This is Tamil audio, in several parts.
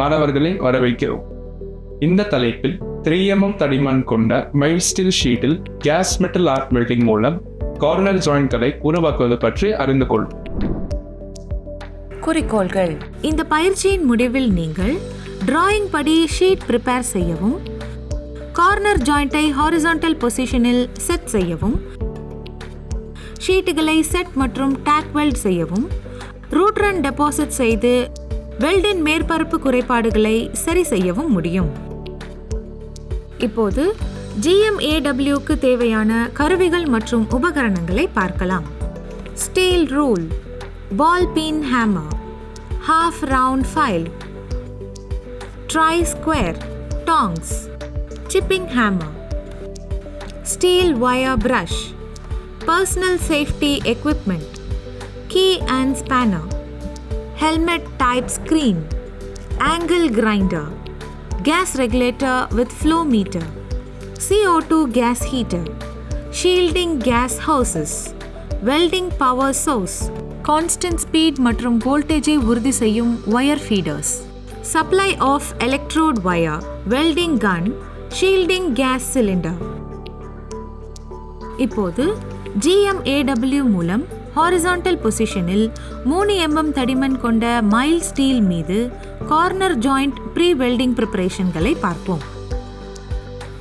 மாணவர்களை வரவேற்கிறோம். இந்த தலைப்பில் 3mm தடிமன் கொண்ட மைல்ட் ஸ்டீல் ஷீட்டில் கேஸ் மெட்டல் ஆர்க் வெல்டிங் மூலம் கார்னர் ஜாயின்ட்களை உருவாக்குவது பற்றி அறிந்து கொள்வோம். குறிக்கோள்கள்: இந்த பயிற்சியின் முடிவில் நீங்கள் டிராயிங் படி ஷீட் ப்ரிப்பேர் செய்யவும், கார்னர் ஜாயிண்டை ஹாரிசான்டல் பொசிஷனில் செட் செய்யவும், ஷீட்டுகளை செட் மற்றும் டேக் வெல்ட் செய்யவும், ரூட் ரன் டெபாசிட் செய்து வெல்டின் மேற்பரப்பு குறைபாடுகளை சரி செய்யவும் முடியும். இப்போது GMAWக்கு தேவையான கருவிகள் மற்றும் உபகரணங்களை பார்க்கலாம். Steel rule, ball peen hammer, half round file, tri square, tongs, chipping hammer, steel wire brush, personal safety equipment, key and spanner, helmet type screen, angle grinder, gas regulator with flow meter, CO2 gas heater, shielding gas hoses, welding power source, constant speed மற்றும் வோல்டேஜை உறுதி செய்யும் wire feeders, supply of electrode wire, welding gun, shielding gas cylinder. இப்போது GMAW மூலம் ஹாரிசான்டல் பொசிஷனில் 3mm தடிமன் கொண்ட மைல்ட் ஸ்டீல் மீது கார்னர் ஜாயிண்ட் ப்ரீ வெல்டிங் ப்ரிப்பரேஷன்களை பார்ப்போம்.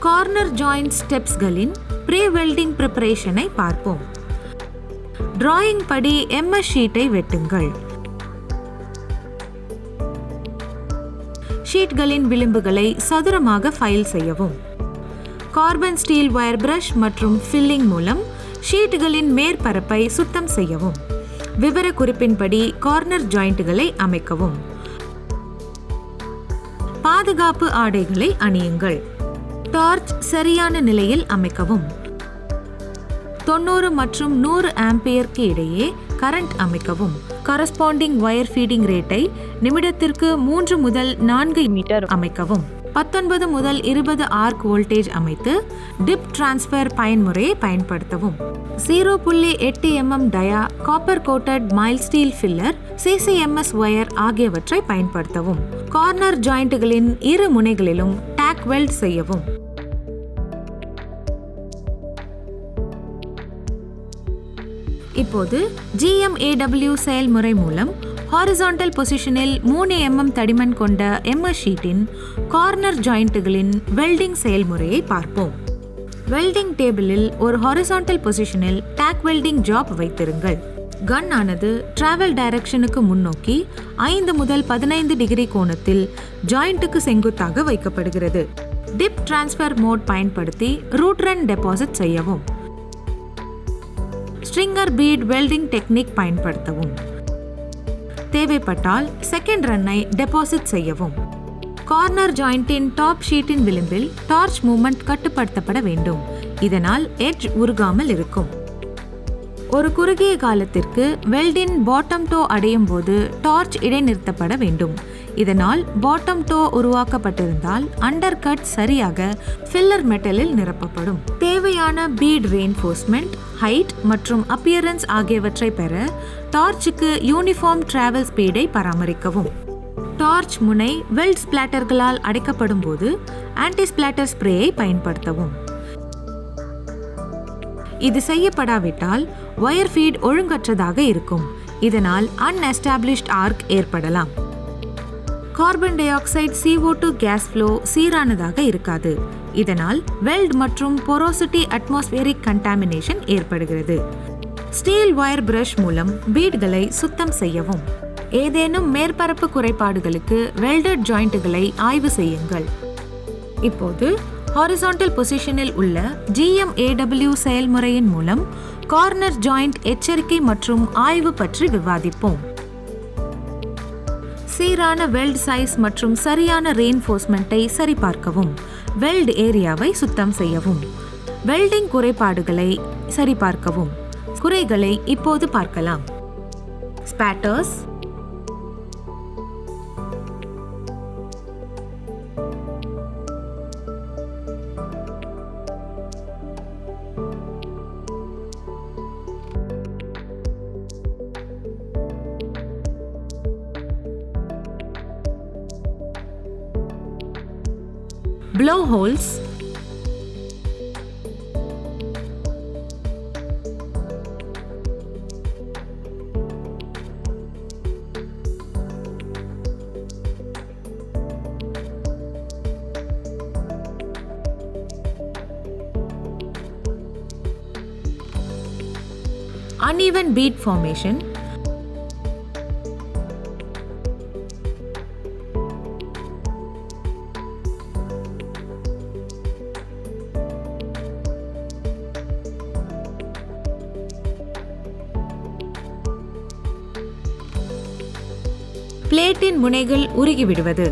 கார்னர் ஜாயிண்ட் ஸ்டெப்ஸ்களின் ப்ரீ வெல்டிங் ப்ரிப்பரேஷனை பார்ப்போம். டிராயிங் படி MS ஷீட்டை வெட்டுங்கள். ஷீட்களின் விளிம்புகளை சதுரமாக ஃபைல் செய்யவும். கார்பன் ஸ்டீல் வயர் பிரஷ் மற்றும் ஃபில்லிங் மூலம் ஷீட்டுகளின் மேற்பரப்பை சுத்தம் செய்யவும். விவர குறிப்பின்படி கார்னர் ஜாயிண்ட்களை அமைக்கவும். பாதுகாப்பு ஆடைகளை அணியுங்கள். டார்ச் சரியான நிலையில் அமைக்கவும். 90 மற்றும் 100 ஆம்பியருக்கு இடையே கரண்ட் அமைக்கவும். கரஸ்பாண்டிங் வயர் ஃபீடிங் ரேட்டை நிமிடத்திற்கு 3 முதல் 4 மீட்டர் அமைக்கவும். 19 முதல் 20 ஆர்க் வோல்டேஜ் அமைத்து டிப் டிரான்ஸ்ஃபர் பயன்முறையை பயன்படுத்தவும். 0.8 mm dia copper coated mild steel filler, CCMS wire ஆகியவற்றை பயன்படுத்தவும். கார்னர் ஜாயிண்ட்களின் இரு முனைகளிலும் டேக் வெல்ட் செய்யவும். இப்போது GMAW செயல்முறை மூலம் ஹாரிசான்டல் பொசிஷனில் 3mm தடிமன் கொண்ட MS ஷீட்டின் கார்னர் ஜாயிண்ட்களின் வெல்டிங் செயல்முறையை பார்ப்போம். வெல்டிங் டேபிளில் ஒரு ஹாரிசான்டல் பொசிஷனில் டேக் வெல்டிங் ஜாப் வைத்திருங்கள். கன் ஆனது டிராவல் டைரக்ஷனுக்கு முன்னோக்கி 5 முதல் 15 டிகிரி கோணத்தில் ஜாயிண்ட்டுக்கு செங்குத்தாக வைக்கப்படுகிறது. டிப் டிரான்ஸ்ஃபர் மோட் பயன்படுத்தி ரூட் ரன் டெபாசிட் செய்யவும். ஸ்ட்ரிங்கர் பீட் வெல்டிங் டெக்னிக் பயன்படுத்தவும். தேவைப்பட்டால் செகண்ட் ரன்னை டெபாசிட் செய்யவும். கார்னர் ஜாயிண்டின் டாப் ஷீட்டின் விளிம்பில் டார்ச் மூவ்மெண்ட் கட்டுப்படுத்தப்பட வேண்டும். இதனால் எட்ஜ் உருகாமல் இருக்கும். ஒரு குறுகிய காலத்திற்கு வெல்டின் பாட்டம் டோ அடையும் போது டார்ச் இடைநிறுத்தப்பட வேண்டும். இதனால் பாட்டம் டோ உருவாக்கப்பட்டிருந்தால் அண்டர் கட் சரியாக ஃபில்லர் மெட்டலில் நிரப்பப்படும். தேவையான பீட் ரெயின்ஃபோர்ஸ்மெண்ட், ஹைட் மற்றும் அப்பியரன்ஸ் ஆகியவற்றை பெற டார்ச்சுக்கு யூனிஃபார்ம் டிராவல் ஸ்பீடை பராமரிக்கவும். டார்ச் முனை வெல்ட் ஸ்பிளாட்டர்களால் அடைக்கப்படும் போது ஆன்டி ஸ்பிளாட்டர் ஸ்ப்ரேயை பயன்படுத்தவும். இது செய்யப்படாவிட்டால் வயர் ஃபீட் ஒழுங்கற்றதாக இருக்கும். இதனால் அன்எஸ்டாப்ளிஷ்ட் ஆர்க் ஏற்படலாம். Carbon dioxide CO2 gas flow சீரானதாக இருக்காது. இதனால் வெல்ட் மற்றும் போரோசிட்டி அட்மாஸ்பியரிக் கண்டாமினேஷன் ஏற்படுகிறது. ஸ்டீல் வயர் பிரஷ் மூலம் பீட்களை சுத்தம் செய்யவும். ஏதேனும் மேற்பரப்பு குறைபாடுகளுக்கு வெல்டட் ஜாயிண்ட்களை ஆய்வு செய்யுங்கள். இப்போது ஹாரிசான்டல் பொசிஷனில் உள்ள GMAW செயல்முறையின் மூலம் கார்னர் ஜாயிண்ட் எச்சரிக்கை மற்றும் ஆய்வு பற்றி விவாதிப்போம். சீரான வெல்ட் சைஸ் மற்றும் சரியான ரெயின்ஃபோர்ஸ்மெண்ட்டை சரிபார்க்கவும். வெல்ட் ஏரியாவை சுத்தம் செய்யவும். வெல்டிங் குறைபாடுகளை சரிபார்க்கவும். குறைகளை இப்போது பார்க்கலாம். ஸ்பேட்டர்ஸ், blowholes, uneven bead formation, பிளேட்டின் முனைகள் உருகிவிடுவது,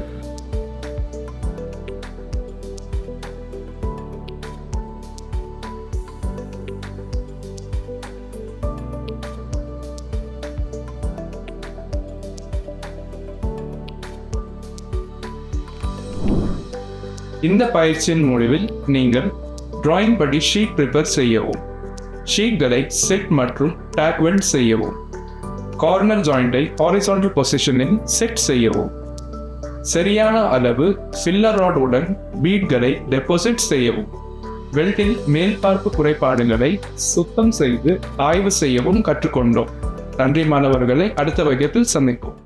இந்த பயிற்சியின் முடிவில் நீங்கள் டிராயிங் படி ஷீட் ப்ரிப்பேர் செய்யவும், ஷீட்களை செட் மற்றும் டேக் வெல்ட் செய்யவும், கார்னர் ஜாயிண்டை ஹாரிசான்டல் பொசிஷனில் செட் செய்யவும், சரியான அளவு ஃபில்லர் ராட் உடன் பீட்களை டெபாசிட் செய்யவும், வெல்டில் மேல்பார்ப்பு குறைபாடுகளை சுத்தம் செய்து ஆய்வு செய்யவும் கற்றுக்கொண்டோம். நன்றி மாணவர்களை, அடுத்த வகுப்பில் சந்திப்போம்.